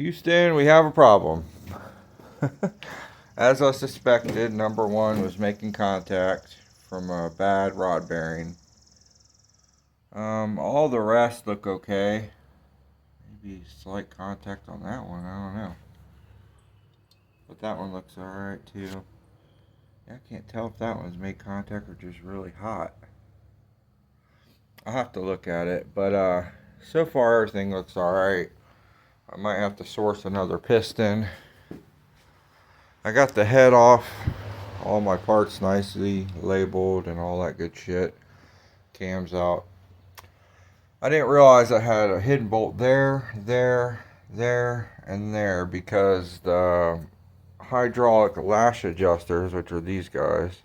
Houston, we have a problem. As I suspected, number one was making contact from a bad rod bearing. All the rest look okay. Maybe slight contact on that one, I don't know. But that one looks alright too. I can't tell if that one's made contact or just really hot. I'll have to look at it, but so far everything looks alright. I might have to source another piston. I got the head off, all my parts nicely labeled and all that good shit. Cam's out. I didn't realize I had a hidden bolt there, and there because the hydraulic lash adjusters, which are these guys,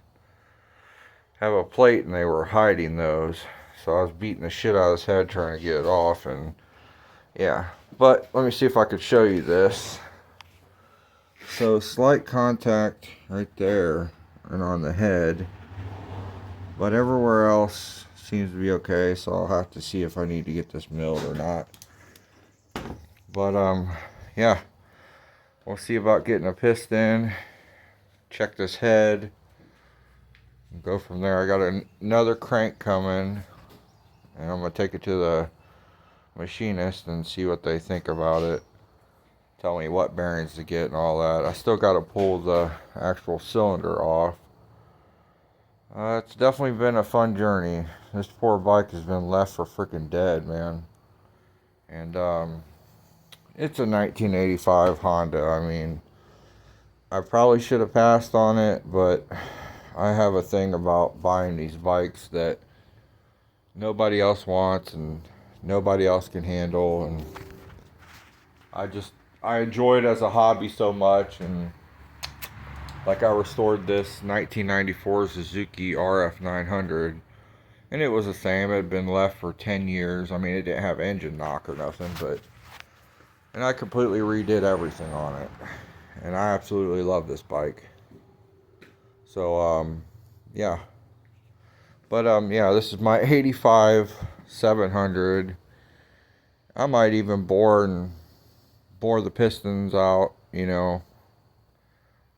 have a plate and they were hiding those. So I was beating the shit out of his head trying to get it off, and yeah. But let me see if I could show you this. So slight contact right there and on the head, but everywhere else seems to be okay, so I'll have to see if I need to get this milled or not. But yeah, we'll see about getting a piston, check this head, and go from there. I got another crank coming, and I'm gonna take it to the machinist and see what they think about it. Tell me what bearings to get and all that. I still got to pull the actual cylinder off. It's definitely been a fun journey. This poor bike has been left for freaking dead, man. And it's a 1985 Honda. I mean, I probably should have passed on it, but I have a thing about buying these bikes that nobody else wants and nobody else can handle, and I enjoy it as a hobby so much. And like, I restored this 1994 Suzuki RF 900, and it was the same. It had been left for 10 years. I mean, it didn't have engine knock or nothing, and I completely redid everything on it, and I absolutely love this bike. So yeah. But yeah, this is my 85 700. I might even bore the pistons out, you know,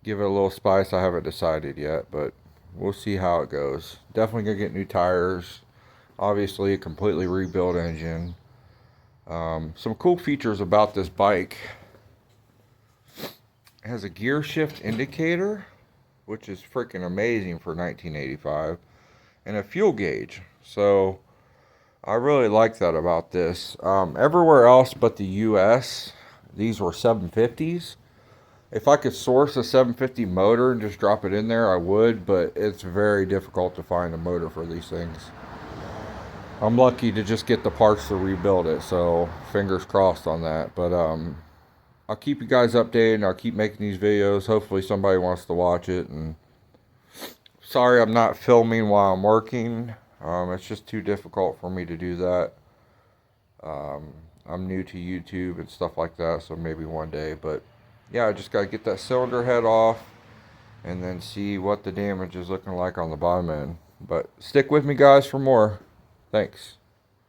give it a little spice. I haven't decided yet, but we'll see how it goes. Definitely gonna get new tires, obviously a completely rebuilt engine. Some cool features about this bike: it has a gear shift indicator, which is freaking amazing for 1985, and a fuel gauge. So I really like that about this. Everywhere else but the US, these were 750s. If I could source a 750 motor and just drop it in there, I would, but it's very difficult to find a motor for these things. I'm lucky to just get the parts to rebuild it, so fingers crossed on that. But I'll keep you guys updated, and I'll keep making these videos. Hopefully somebody wants to watch it. And sorry I'm not filming while I'm working. It's just too difficult for me to do that. I'm new to YouTube and stuff like that, so maybe one day. But yeah, I just got to get that cylinder head off and then see what the damage is looking like on the bottom end. But stick with me, guys, for more. Thanks.